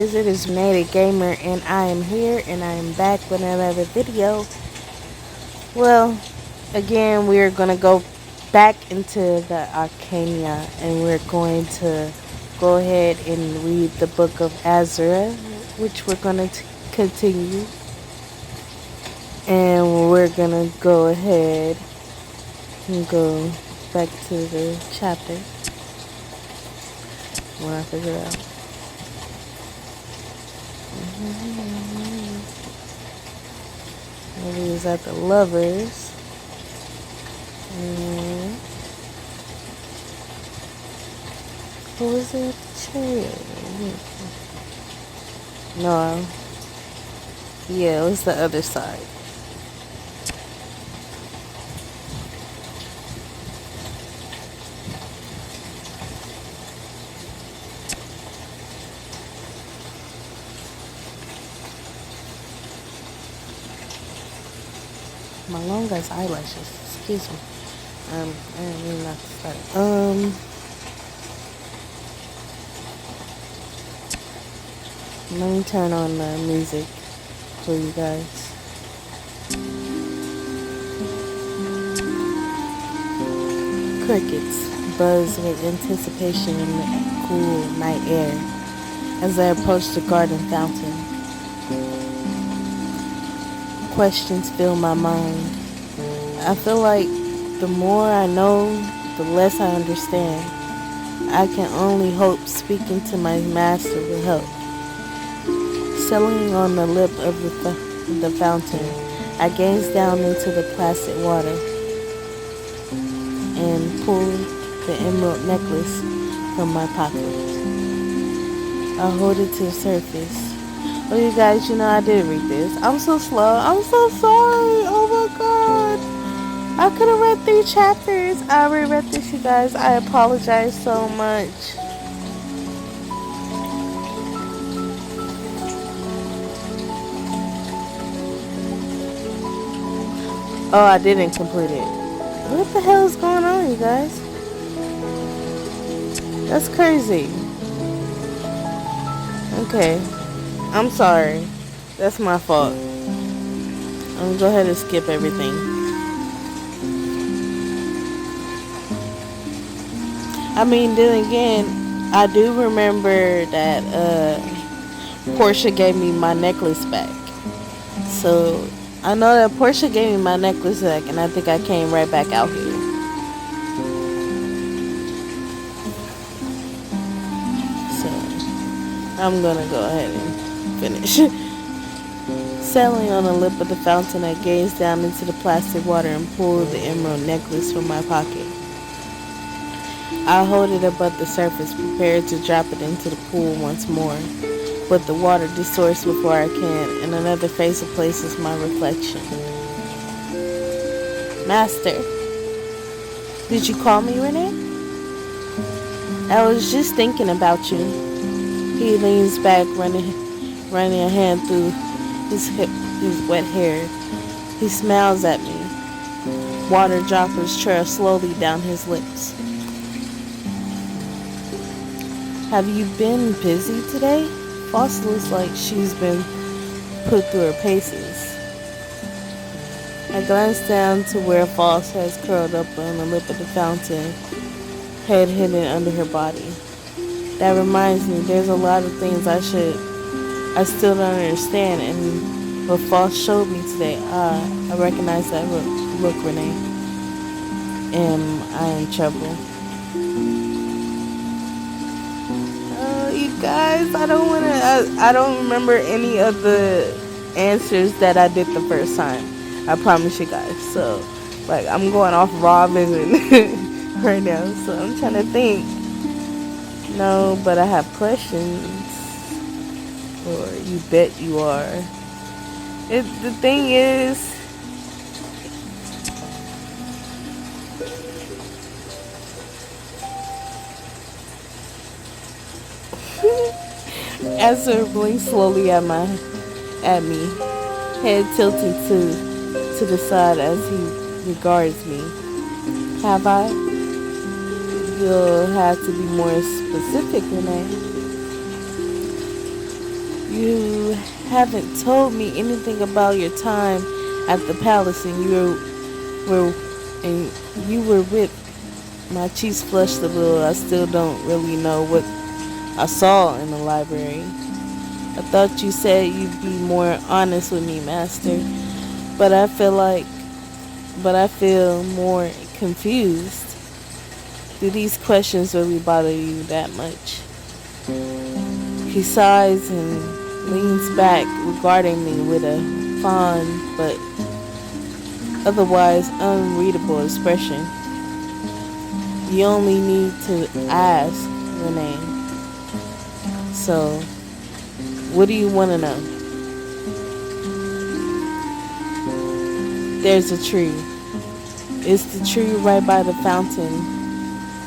It is Rinaye the Gamer, and I am here, and I am back with another video. Well, again, we are going to go back into the Arcana, and we're going to go ahead and read the book of Asra, which we're going to continue. And we're going to go ahead and go back to the chapter when I figure it out. Maybe it's at the lovers. And who was it? Chair. No. Yeah, it was the other side. My long ass eyelashes. Excuse me. I didn't mean not to start. Let me turn on the music for you guys. Crickets buzz with anticipation in the cool night air as I approach the garden fountain. Questions fill my mind. I feel like the more I know, the less I understand. I can only hope speaking to my master will help. Settling on the lip of the fountain, I gaze down into the placid water and pull the emerald necklace from my pocket. I hold it to the surface. Oh, you guys, I did read this. I'm so slow. I'm so sorry. Oh my god. I could have read 3 chapters. I reread this, you guys. I apologize so much. Oh, I didn't complete it. What the hell is going on, you guys? That's crazy. Okay. I'm sorry. That's my fault. I'm gonna go ahead and skip everything. I mean, then again, I do remember that Portia gave me my necklace back. So, I know that Portia gave me my necklace back, and I think I came right back out here. So, I'm gonna go ahead and finish. Settling on the lip of the fountain, I gaze down into the placid water and pull the emerald necklace from my pocket. I hold it above the surface, prepared to drop it into the pool once more. But the water distorts before I can, and another face replaces my reflection. Master, did you call me, Renee? I was just thinking about you. He leans back, running a hand through his wet hair. He smiles at me. Water droplets trail slowly down his lips. Have you been busy today? Foss looks like she's been put through her paces. I glance down to where Foss has curled up on the lip of the fountain, head hidden under her body. That reminds me, there's a lot of things I still don't understand, and what Foss showed me today, I recognize that look, Renee. Am I in trouble? You guys, I don't remember any of the answers that I did the first time. I promise you guys. So, I'm going off raw vision right now. So, I'm trying to think. No, but I have questions. Or you bet you are. The thing is, Asra blinks slowly at me, head tilting to the side as he regards me. Have I? You'll have to be more specific, Renee. You haven't told me anything about your time at the palace, and were and you were with. My cheeks flushed a little. I still don't really know what I saw in the library. I thought you said you'd be more honest with me, Master, but I feel more confused. Do these questions really bother you that much? He sighs and leans back, regarding me with a fond but otherwise unreadable expression. You only need to ask, Renee. So, what do you want to know? There's a tree. It's the tree right by the fountain.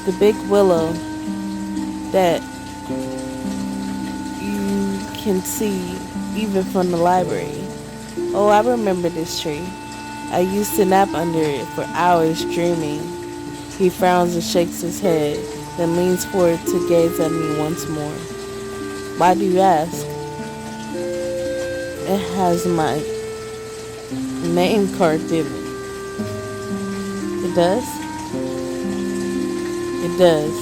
The big willow that you can see even from the library. Oh, I remember this tree. I used to nap under it for hours dreaming. He frowns and shakes his head, then leans forward to gaze at me once more. Why do you ask? It has my name carved in it. It does? It does.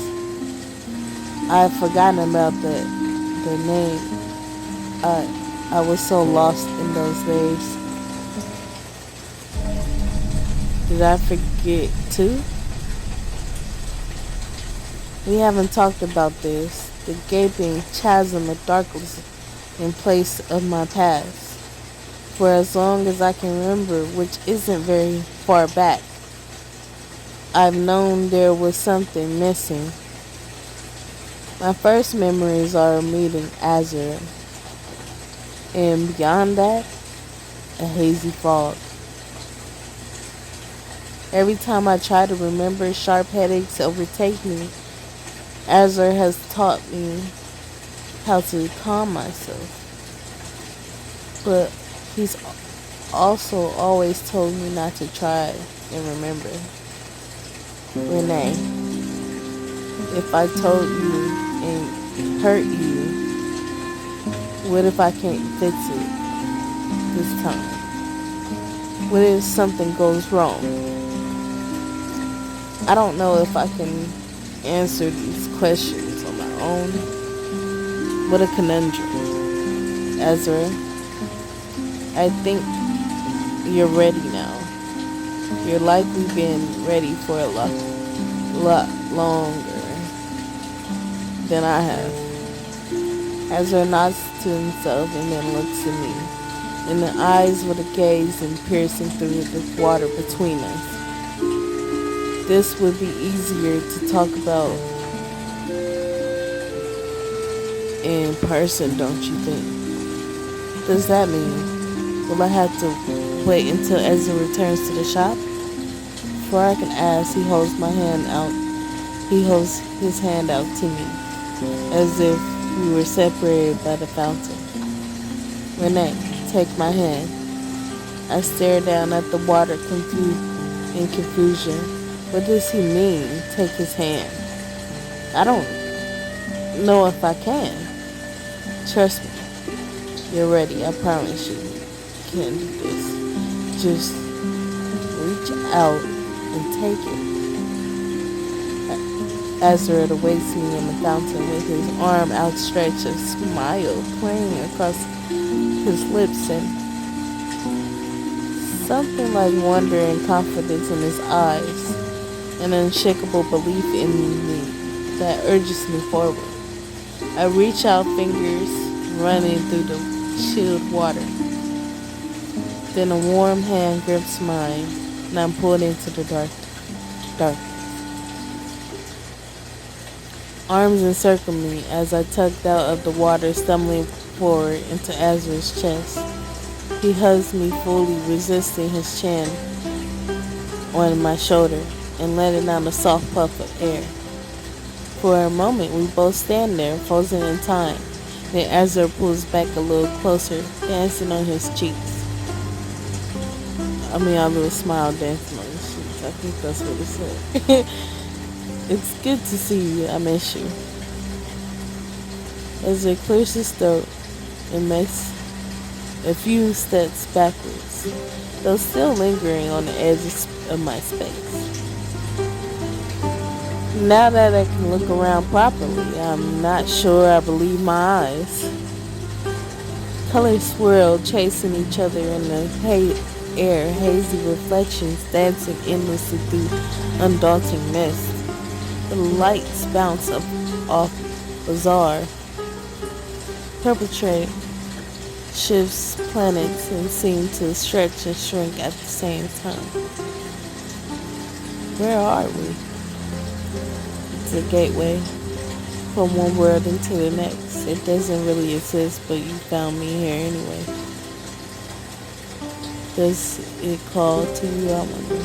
I've forgotten about the name. I was so lost in those days. Did I forget too? We haven't talked about this. The gaping chasm of darkness in place of my past. For as long as I can remember, which isn't very far back, I've known there was something missing. My first memories are of meeting Asra, and beyond that, a hazy fog. Every time I try to remember, sharp headaches overtake me. Asra has taught me how to calm myself, but he's also always told me not to try and remember. Renee, if I told you and hurt you, what if I can't fix it this time? What if something goes wrong? I don't know if I can answer these questions on my own. What a conundrum. Asra, I think you're ready now. You're likely been ready for a lot longer than I have. Asra nods to himself and then looks at me, and the eyes with a gaze and piercing through the water between us. This would be easier to talk about in person, don't you think? Does that mean will I have to wait until Asra returns to the shop? Before I can ask, he holds my hand out. He holds his hand out to me, as if we were separated by the fountain. Renee, take my hand. I stare down at the water, confused in confusion. What does he mean, take his hand? I don't know if I can. Trust me. You're ready. I promise you can do this. Just reach out and take it. Asra awaits me in the fountain with his arm outstretched, a smile playing across his lips, and something like wonder and confidence in his eyes, an unshakable belief in me that urges me forward. I reach out, fingers running through the chilled water. Then a warm hand grips mine, and I'm pulled into the dark. Arms encircle me as I tugged out of the water, stumbling forward into Asra's chest. He hugs me fully, resisting his chin on my shoulder and letting out a soft puff of air. For a moment, we both stand there, frozen in time. Then Asra pulls back a little closer, dancing on his cheeks. A little smile dancing on his cheeks. I think that's what it said. It's good to see you. I miss you. Asra clears his throat and makes a few steps backwards, though still lingering on the edges of my space. Now that I can look around properly, I'm not sure I believe my eyes. Colors swirl, chasing each other in the air, hazy reflections dancing endlessly through undaunting mist. The lights bounce up off bizarre, perpetrate shifts planets and seem to stretch and shrink at the same time. Where are we? It's a gateway from one world into the next. It doesn't really exist, but you found me here anyway. Does it call to you, I wonder?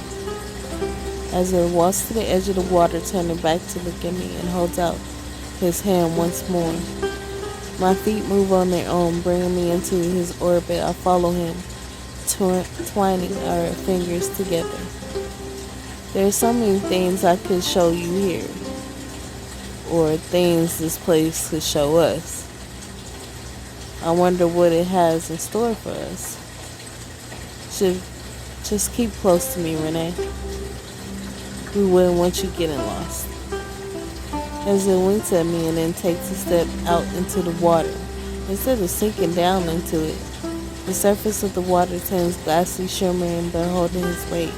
As it walks to the edge of the water, turning back to look at me and holds out his hand once more. My feet move on their own, bringing me into his orbit. I follow him, twining our fingers together. There are so many things I could show you here, or things this place could show us. I wonder what it has in store for us. Should just keep close to me, Renee. We wouldn't want you getting lost. As it winks at me and then takes a step out into the water, instead of sinking down into it, the surface of the water turns glassy, shimmering, but holding his weight.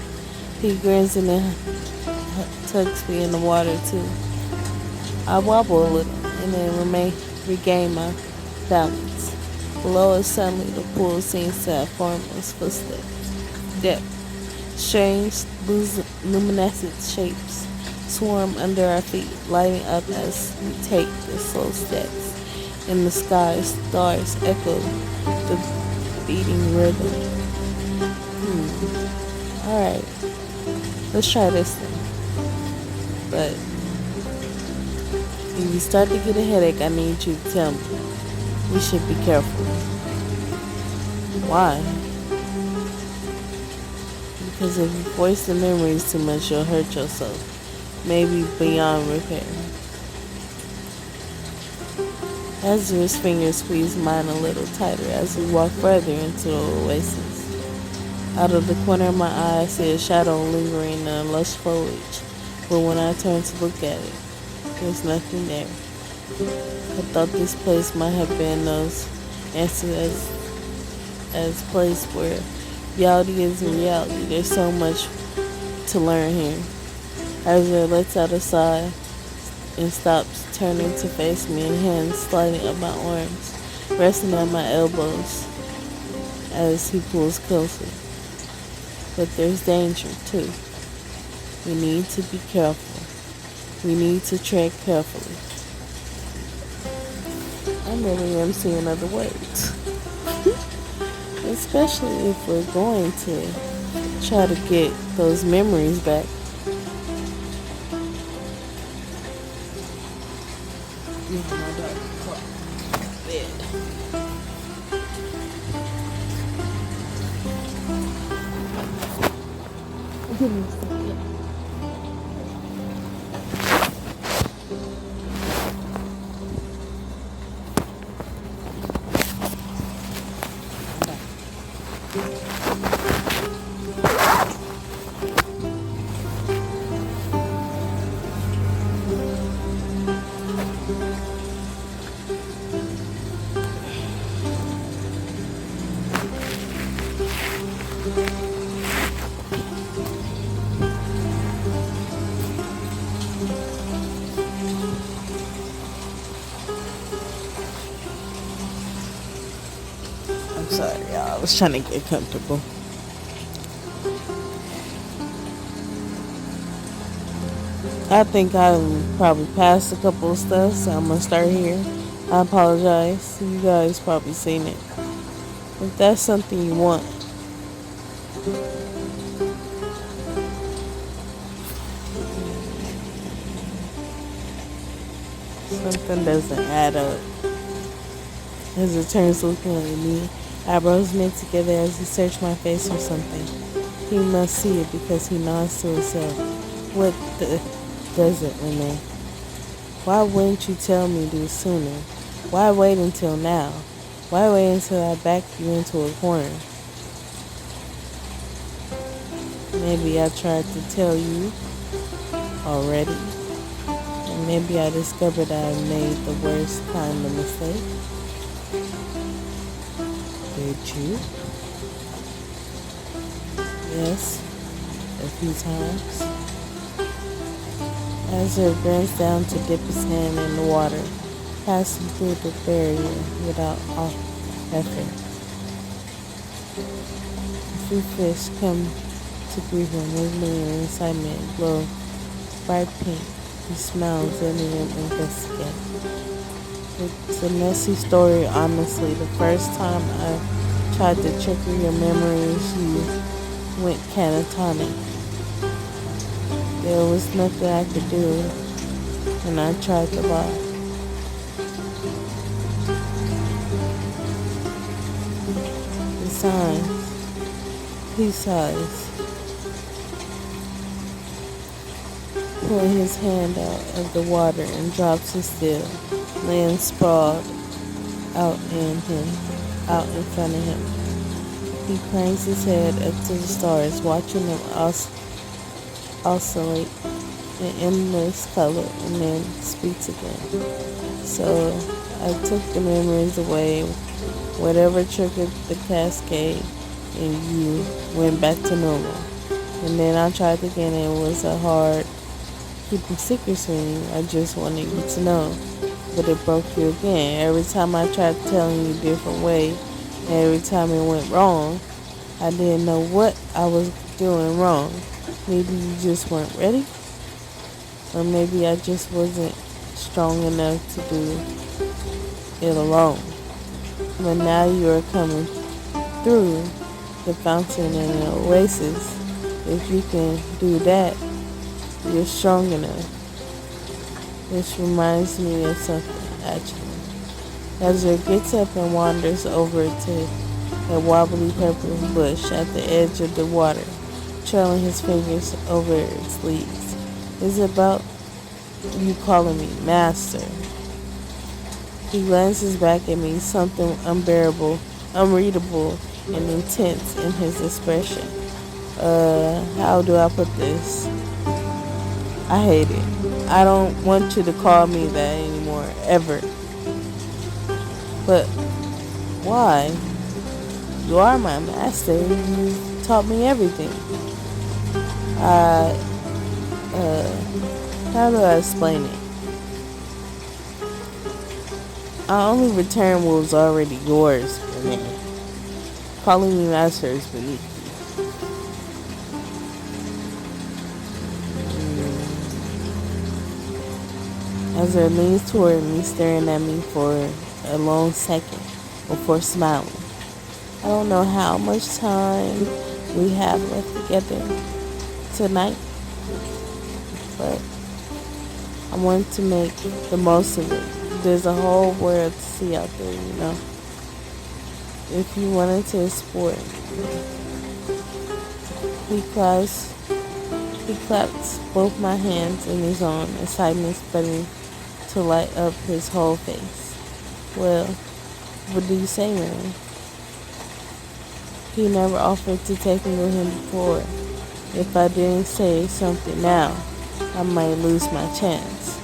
He grins and then tucks me in the water too. I wobble a little and then regain my balance. Below us, suddenly the pool seems to have formless footsteps. Depth. Strange, luminescent shapes swarm under our feet, lighting up as we take the slow steps. In the sky, stars echo the beating rhythm. Alright, let's try this thing. But if you start to get a headache, I need you to tell me. We should be careful. Why? Because if you voice the memories too much, you'll hurt yourself. Maybe beyond repair. Ezra's fingers squeeze mine a little tighter as we walk further into the oasis. Out of the corner of my eye, I see a shadow lingering in the lush foliage, but when I turn to look at it, there's nothing there. I thought this place might have been those answers as place where reality isn't reality. There's so much to learn here. Ezra lets out a sigh and stops, turning to face me, and hands sliding up my arms, resting on my elbows as he pulls closer. But there's danger too. We need to be careful. We need to tread carefully. I really am seeing other words. Especially if we're going to try to get those memories back. My dark bed. Give me a second. Sorry, y'all. I was trying to get comfortable. I think I'm probably past a couple of stuff, so I'm gonna start here. I apologize. You guys probably seen it. If that's something you want, something doesn't add up. As it turns looking at me, eyebrows knit together as he searched my face for something. He must see it because he nods to himself. What does it, Renee? Why wouldn't you tell me this sooner? Why wait until now? Why wait until I back you into a corner? Maybe I tried to tell you already. And maybe I discovered I made the worst kind of mistake. Did you? Yes, a few times. Asra bends down to dip his hand in the water, passing through the barrier without effort. A few fish come to greet him, wiggling in excitement, glow bright pink. He smiles, letting them investigate. It's a messy story, honestly. The first time I tried to trigger your memories, you went catatonic. There was nothing I could do, and I tried to lie. The signs, he sighs, pulling his hand out of the water and drops it still, laying sprawled out in front of him. He cranes his head up to the stars, watching them oscillate in endless color, and then speaks again. So I took the memories away, whatever triggered the cascade, and you went back to normal. And then I tried again, and it was a hard keeping secrets from you. I just wanted you to know. But it broke you again. Every time I tried telling you a different way, and every time it went wrong, I didn't know what I was doing wrong. Maybe you just weren't ready, or maybe I just wasn't strong enough to do it alone. But now you are coming through the fountain and an oasis. If you can do that, you're strong enough. This reminds me of something, actually. Ezra gets up and wanders over to a wobbly purple bush at the edge of the water, trailing his fingers over its leaves. It's about you calling me master. He glances back at me, something unbearable, unreadable, and intense in his expression. How do I put this? I hate it. I don't want you to call me that anymore, ever. But why? You are my master. You taught me everything. How do I explain it? I only return what was already yours, Renee. Calling me master is beneath you. Ezra leans toward me, staring at me for a long second before smiling. I don't know how much time we have left together tonight, but I want to make the most of it. There's a whole world to see out there, you know. If you wanted to explore it. He claps both my hands in his own, excitement spreading to light up his whole face. Well, what do you say, man? He never offered to take me with him before. If I didn't say something now, I might lose my chance.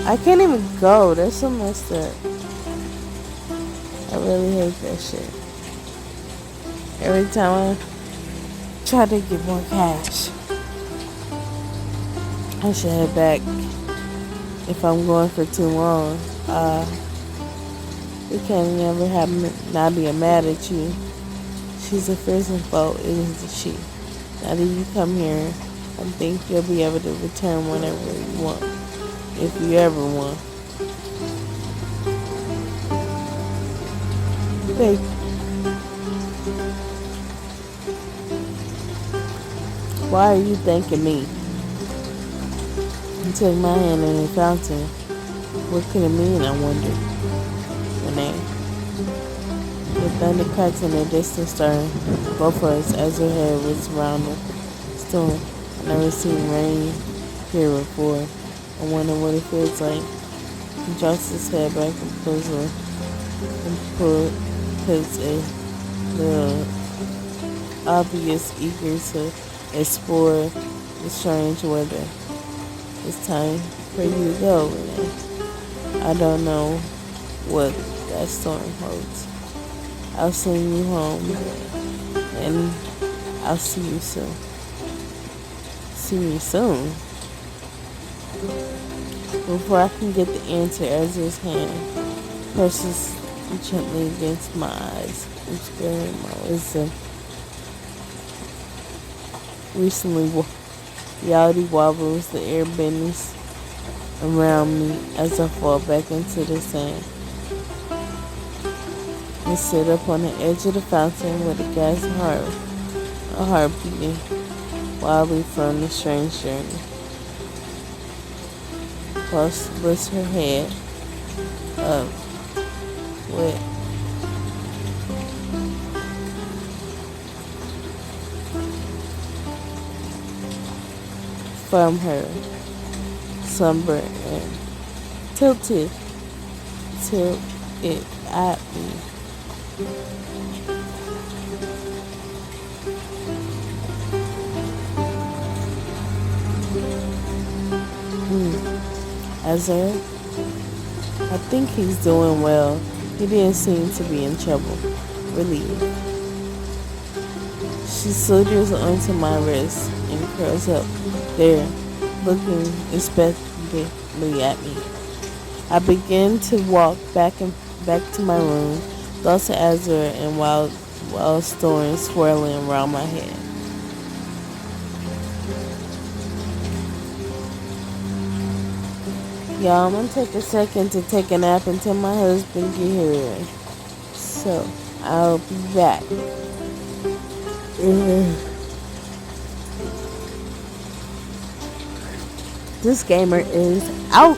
I can't even go. That's so messed up. I really hate that shit. Every time I try to get more cash, I should head back. If I'm going for too long, we can't never have not being mad at you. She's a fierce foe, isn't she? Now that you come here, I think you'll be able to return whenever you want. If you ever want. Babe. Why are you thanking me? You took my hand in the fountain. What could it mean, I wonder? Renee. The thunder cracks in the distance, starting both of us as her head was around the storm. I've never seen rain here before. I wonder what it feels like. He drops his head back and pulls her and pulled because a little obvious eager to explore the strange weather. It's time for you to go, Renee. I don't know what that storm holds. I'll send you home, and I'll see you soon. See me soon? Before I can get the answer, Ezra's hand presses gently against my eyes, obscuring my wisdom. Recently, reality wobbles, the air bends around me as I fall back into the sand. I sit up on the edge of the fountain with a heart beating wildly from the strange journey. Plus, lifts her head up with from her somber and tilted till it at me. Azar, I think he's doing well. He didn't seem to be in trouble. Relieved. She soldiers onto my wrist and curls up there, looking expectantly at me. I begin to walk back to my room, thoughts of Azure and wild storms swirling around my head. Y'all, I'm gonna take a second to take a nap until my husband get here. So, I'll be back. This gamer is out.